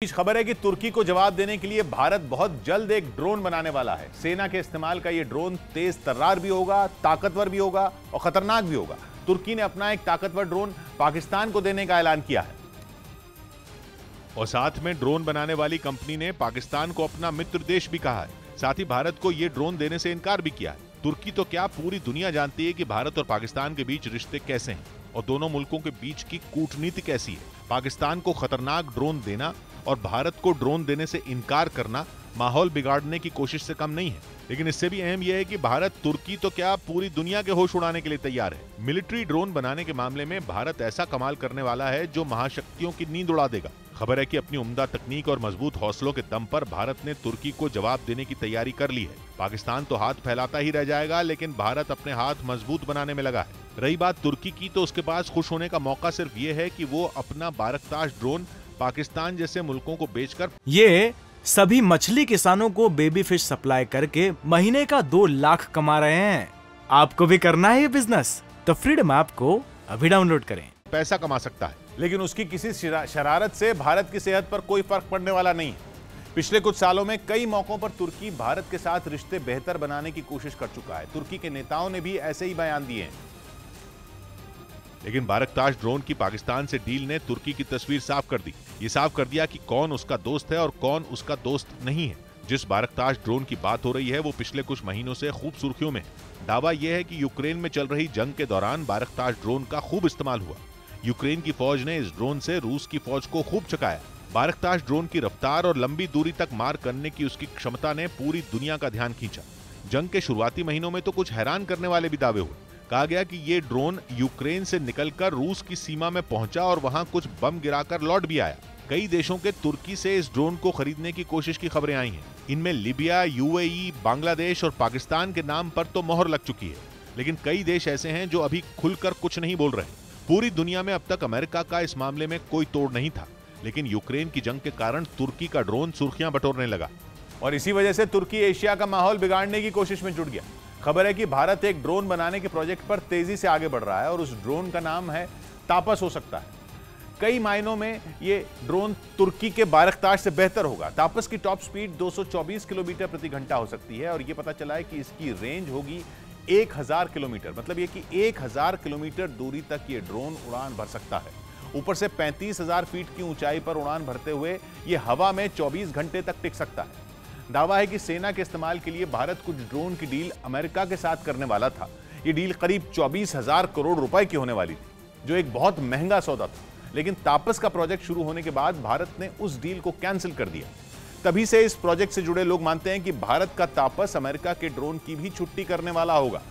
इस खबर है कि तुर्की को जवाब देने के लिए भारत बहुत जल्द एक ड्रोन बनाने वाला है। सेना के इस्तेमाल का यह ड्रोन तेज तर्रार भी होगा, ताकतवर भी होगा और खतरनाक भी होगा। तुर्की ने अपना एक ताकतवर ड्रोन पाकिस्तान को देने का ऐलान किया है और साथ में ड्रोन बनाने वाली कंपनी ने पाकिस्तान को अपना मित्र देश भी कहा है। साथ ही भारत को यह ड्रोन देने से इनकार भी किया है। तुर्की तो क्या, पूरी दुनिया जानती है कि भारत और पाकिस्तान के बीच रिश्ते कैसे हैं और दोनों मुल्कों के बीच की कूटनीति कैसी है। पाकिस्तान को खतरनाक ड्रोन देना और भारत को ड्रोन देने से इनकार करना माहौल बिगाड़ने की कोशिश से कम नहीं है। लेकिन इससे भी अहम यह है कि भारत, तुर्की तो क्या, पूरी दुनिया के होश उड़ाने के लिए तैयार है। मिलिट्री ड्रोन बनाने के मामले में भारत ऐसा कमाल करने वाला है जो महाशक्तियों की नींद उड़ा देगा। खबर है कि अपनी उम्दा तकनीक और मजबूत हौसलों के दम पर भारत ने तुर्की को जवाब देने की तैयारी कर ली है। पाकिस्तान तो हाथ फैलाता ही रह जाएगा, लेकिन भारत अपने हाथ मजबूत बनाने में लगा है। रही बात तुर्की की, तो उसके पास खुश होने का मौका सिर्फ ये है कि वो अपना बारकताश ड्रोन पाकिस्तान जैसे मुल्कों को बेचकर ये सभी मछली किसानों को बेबी फिश सप्लाई करके महीने का 2 लाख कमा रहे हैं। आपको भी करना है ये बिजनेस? तो फ्रीडम ऐप को अभी डाउनलोड करें। पैसा कमा सकता है, लेकिन उसकी किसी शरारत से भारत की सेहत पर कोई फर्क पड़ने वाला नहीं है। पिछले कुछ सालों में कई मौकों पर तुर्की भारत के साथ रिश्ते बेहतर बनाने की कोशिश कर चुका है। तुर्की के नेताओं ने भी ऐसे ही बयान दिए हैं। लेकिन बारकताश ड्रोन की पाकिस्तान से डील ने तुर्की की तस्वीर साफ कर दी। ये साफ कर दिया कि कौन उसका दोस्त है और कौन उसका दोस्त नहीं है। जिस बारकताश ड्रोन की बात हो रही है वो पिछले कुछ महीनों से खूब सुर्खियों में है। दावा यह है कि यूक्रेन में चल रही जंग के दौरान बारकताश ड्रोन का खूब इस्तेमाल हुआ। यूक्रेन की फौज ने इस ड्रोन से रूस की फौज को खूब चकाया। बारकताश ड्रोन की रफ्तार और लंबी दूरी तक मार करने की उसकी क्षमता ने पूरी दुनिया का ध्यान खींचा। जंग के शुरुआती महीनों में तो कुछ हैरान करने वाले भी दावे हुए। कहा गया कि ये ड्रोन यूक्रेन से निकलकर रूस की सीमा में पहुंचा और वहां कुछ बम गिराकर लौट भी आया। कई देशों के तुर्की से इस ड्रोन को खरीदने की कोशिश की खबरें आई हैं। इनमें लीबिया, यूएई, बांग्लादेश और पाकिस्तान के नाम पर तो मोहर लग चुकी है। लेकिन कई देश ऐसे हैं जो अभी खुलकर कुछ नहीं बोल रहे। पूरी दुनिया में अब तक अमेरिका का इस मामले में कोई तोड़ नहीं था, लेकिन यूक्रेन की जंग के कारण तुर्की का ड्रोन सुर्खियां बटोरने लगा और इसी वजह से तुर्की एशिया का माहौल बिगाड़ने की कोशिश में जुट गया। खबर है कि भारत एक ड्रोन बनाने के प्रोजेक्ट पर तेजी से आगे बढ़ रहा है और उस ड्रोन का नाम है तापस हो सकता है। कई मायनों में ये ड्रोन तुर्की के बारकताश से बेहतर होगा। तापस की टॉप स्पीड 224 किलोमीटर प्रति घंटा हो सकती है और ये पता चला है कि इसकी रेंज होगी 1000 किलोमीटर। मतलब ये कि 1000 किलोमीटर दूरी तक ये ड्रोन उड़ान भर सकता है। ऊपर से 35,000 फीट की ऊंचाई पर उड़ान भरते हुए ये हवा में 24 घंटे तक टिक सकता है। दावा है कि सेना के इस्तेमाल के लिए भारत कुछ ड्रोन की डील अमेरिका के साथ करने वाला था। यह डील करीब 24,000 करोड़ रुपए की होने वाली थी, जो एक बहुत महंगा सौदा था। लेकिन तापस का प्रोजेक्ट शुरू होने के बाद भारत ने उस डील को कैंसिल कर दिया। तभी से इस प्रोजेक्ट से जुड़े लोग मानते हैं कि भारत का तापस अमेरिका के ड्रोन की भी छुट्टी करने वाला होगा।